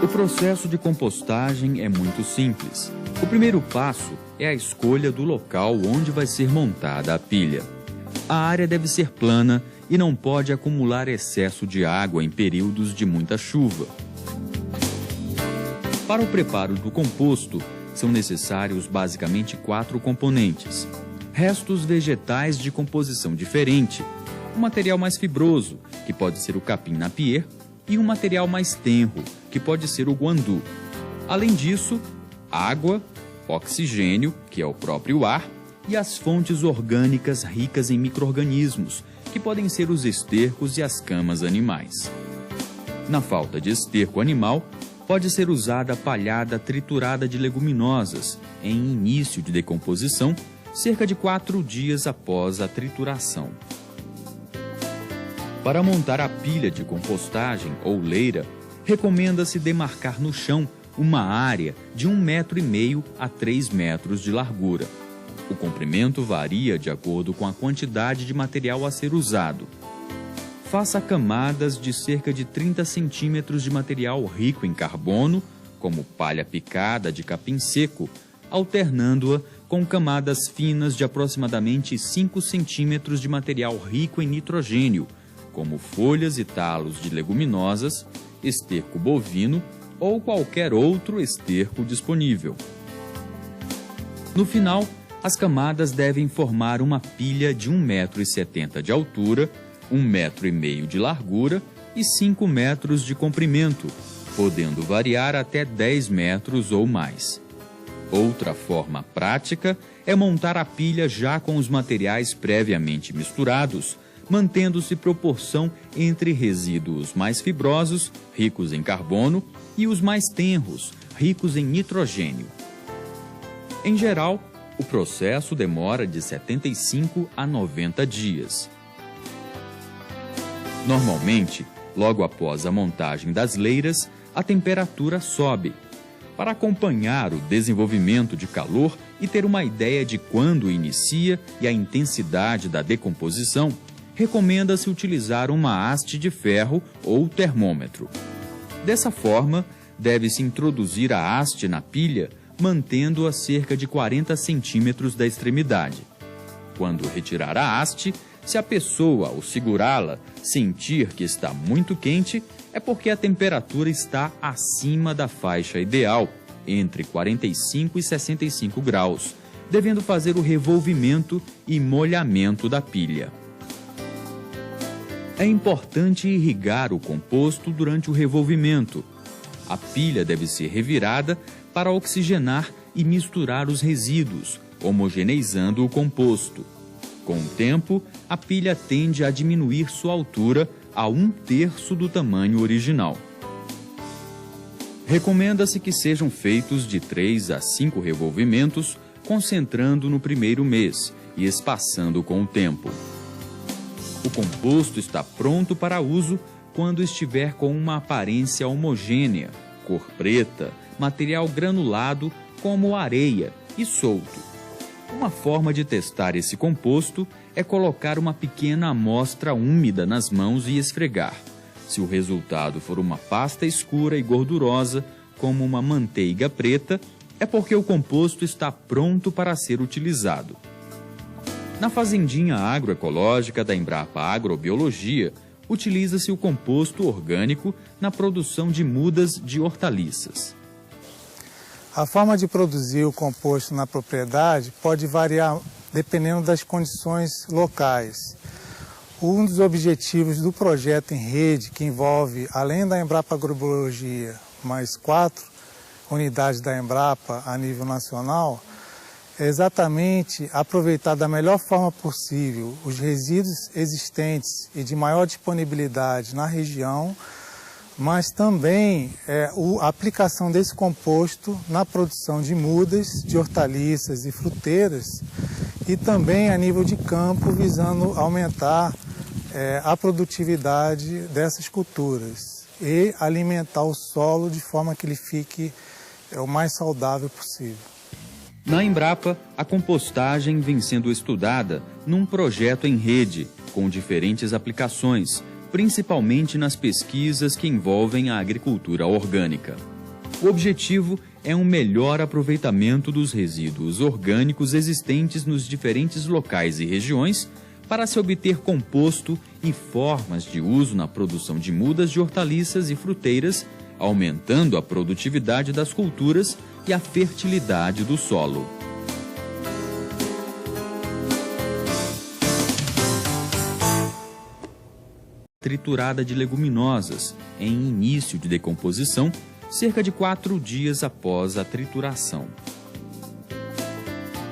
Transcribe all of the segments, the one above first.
O processo de compostagem é muito simples. O primeiro passo é a escolha do local onde vai ser montada a pilha. A área deve ser plana e não pode acumular excesso de água em períodos de muita chuva. Para o preparo do composto, são necessários basicamente 4 componentes. Restos vegetais de composição diferente, um material mais fibroso, que pode ser o capim-napier, e um material mais tenro, que pode ser o guandu. Além disso, água, oxigênio, que é o próprio ar, e as fontes orgânicas ricas em micro-organismos, que podem ser os estercos e as camas animais. Na falta de esterco animal, pode ser usada a palhada triturada de leguminosas, em início de decomposição, cerca de 4 dias após a trituração. Para montar a pilha de compostagem ou leira, recomenda-se demarcar no chão uma área de 1,5 m a 3 metros de largura. O comprimento varia de acordo com a quantidade de material a ser usado. Faça camadas de cerca de 30 centímetros de material rico em carbono, como palha picada de capim seco, alternando-a com camadas finas de aproximadamente 5 centímetros de material rico em nitrogênio, como folhas e talos de leguminosas, esterco bovino ou qualquer outro esterco disponível. No final, as camadas devem formar uma pilha de 1,70 m de altura, 1,5 m de largura e 5 metros de comprimento, podendo variar até 10 metros ou mais. Outra forma prática é montar a pilha já com os materiais previamente misturados, mantendo-se proporção entre resíduos mais fibrosos, ricos em carbono, e os mais tenros, ricos em nitrogênio. Em geral, o processo demora de 75 a 90 dias. Normalmente, logo após a montagem das leiras, a temperatura sobe. Para acompanhar o desenvolvimento de calor e ter uma ideia de quando inicia e a intensidade da decomposição, recomenda-se utilizar uma haste de ferro ou termômetro. Dessa forma, deve-se introduzir a haste na pilha, mantendo-a cerca de 40 centímetros da extremidade. Quando retirar a haste, se a pessoa, ao segurá-la, sentir que está muito quente, é porque a temperatura está acima da faixa ideal, entre 45 e 65 graus, devendo fazer o revolvimento e molhamento da pilha. É importante irrigar o composto durante o revolvimento. A pilha deve ser revirada para oxigenar e misturar os resíduos, homogeneizando o composto. Com o tempo, a pilha tende a diminuir sua altura a 1/3 do tamanho original. Recomenda-se que sejam feitos de 3 a 5 revolvimentos, concentrando no primeiro mês e espaçando com o tempo. O composto está pronto para uso quando estiver com uma aparência homogênea, cor preta, material granulado como areia e solto. Uma forma de testar esse composto é colocar uma pequena amostra úmida nas mãos e esfregar. Se o resultado for uma pasta escura e gordurosa, como uma manteiga preta, é porque o composto está pronto para ser utilizado. Na fazendinha agroecológica da Embrapa Agrobiologia, utiliza-se o composto orgânico na produção de mudas de hortaliças. A forma de produzir o composto na propriedade pode variar dependendo das condições locais. Um dos objetivos do projeto em rede, que envolve, além da Embrapa Agrobiologia, mais 4 unidades da Embrapa a nível nacional, é exatamente aproveitar da melhor forma possível os resíduos existentes e de maior disponibilidade na região, mas também a aplicação desse composto na produção de mudas, de hortaliças e fruteiras, e também a nível de campo, visando aumentar a produtividade dessas culturas e alimentar o solo de forma que ele fique o mais saudável possível. Na Embrapa, a compostagem vem sendo estudada num projeto em rede, com diferentes aplicações, principalmente nas pesquisas que envolvem a agricultura orgânica. O objetivo é um melhor aproveitamento dos resíduos orgânicos existentes nos diferentes locais e regiões para se obter composto e formas de uso na produção de mudas de hortaliças e fruteiras, aumentando a produtividade das culturas e a fertilidade do solo. Triturada de leguminosas, em início de decomposição, cerca de 4 dias após a trituração.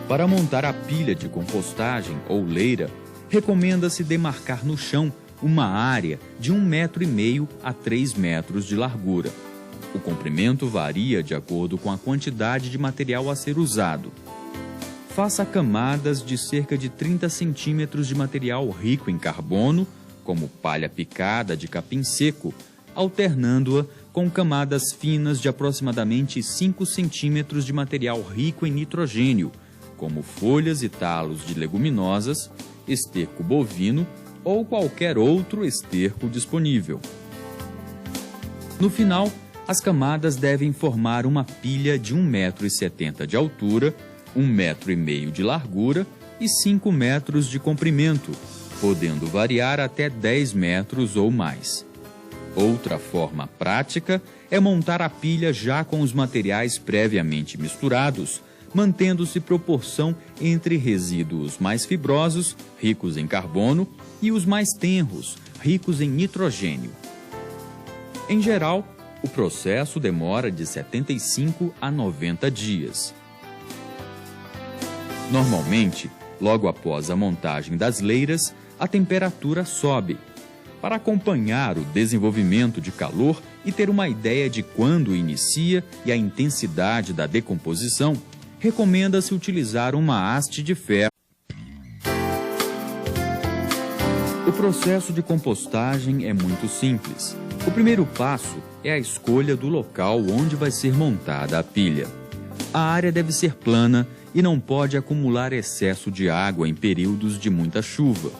Para montar a pilha de compostagem ou leira, recomenda-se demarcar no chão uma área de 1,5 m a 3 metros de largura. O comprimento varia de acordo com a quantidade de material a ser usado. Faça camadas de cerca de 30 centímetros de material rico em carbono, como palha picada de capim seco, alternando-a com camadas finas de aproximadamente 5 centímetros de material rico em nitrogênio, como folhas e talos de leguminosas, esterco bovino ou qualquer outro esterco disponível. No final, as camadas devem formar uma pilha de 1,70 m de altura, 1,5 m de largura e 5 metros de comprimento, podendo variar até 10 metros ou mais. Outra forma prática é montar a pilha já com os materiais previamente misturados, mantendo-se proporção entre resíduos mais fibrosos, ricos em carbono, e os mais tenros, ricos em nitrogênio. Em geral, o processo demora de 75 a 90 dias. Normalmente, logo após a montagem das leiras, a temperatura sobe. Para acompanhar o desenvolvimento de calor e ter uma ideia de quando inicia e a intensidade da decomposição, recomenda-se utilizar uma haste de ferro. O processo de compostagem é muito simples. O primeiro passo é a escolha do local onde vai ser montada a pilha. A área deve ser plana e não pode acumular excesso de água em períodos de muita chuva.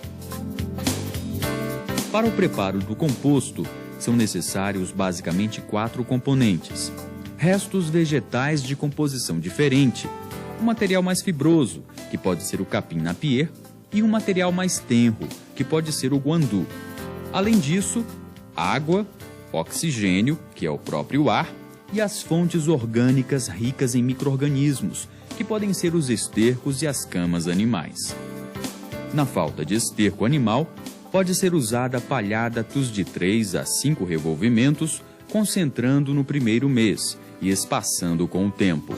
Para o preparo do composto, são necessários basicamente 4 componentes. Restos vegetais de composição diferente, um material mais fibroso, que pode ser o capim-napier, e um material mais tenro, que pode ser o guandu. Além disso, água, oxigênio, que é o próprio ar, e as fontes orgânicas ricas em micro-organismos, que podem ser os estercos e as camas animais. Na falta de esterco animal, pode ser usada palhadas de 3 a 5 revolvimentos, concentrando no primeiro mês e espaçando com o tempo.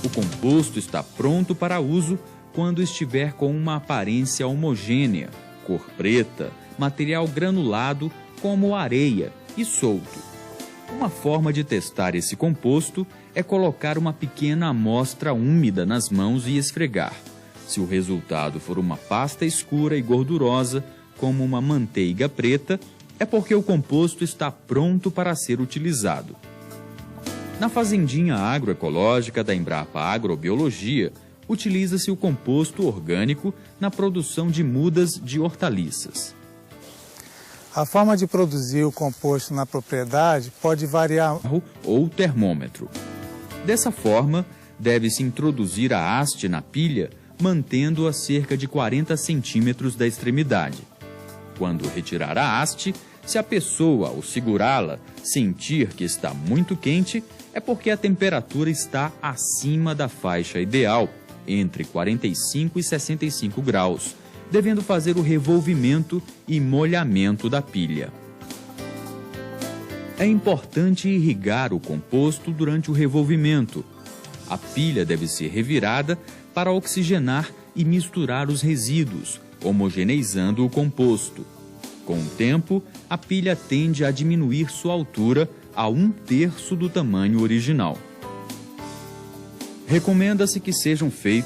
O composto está pronto para uso quando estiver com uma aparência homogênea, cor preta, material granulado como areia e solto. Uma forma de testar esse composto é colocar uma pequena amostra úmida nas mãos e esfregar. Se o resultado for uma pasta escura e gordurosa, como uma manteiga preta, é porque o composto está pronto para ser utilizado. Na fazendinha agroecológica da Embrapa Agrobiologia, utiliza-se o composto orgânico na produção de mudas de hortaliças. A forma de produzir o composto na propriedade pode variar ou termômetro. Dessa forma, deve-se introduzir a haste na pilha, mantendo-a cerca de 40 centímetros da extremidade. Quando retirar a haste, se a pessoa, ao segurá-la, sentir que está muito quente, é porque a temperatura está acima da faixa ideal, entre 45 e 65 graus, devendo fazer o revolvimento e molhamento da pilha. É importante irrigar o composto durante o revolvimento. A pilha deve ser revirada para oxigenar e misturar os resíduos, homogeneizando o composto. Com o tempo, a pilha tende a diminuir sua altura a 1/3 do tamanho original. Recomenda-se que sejam feitos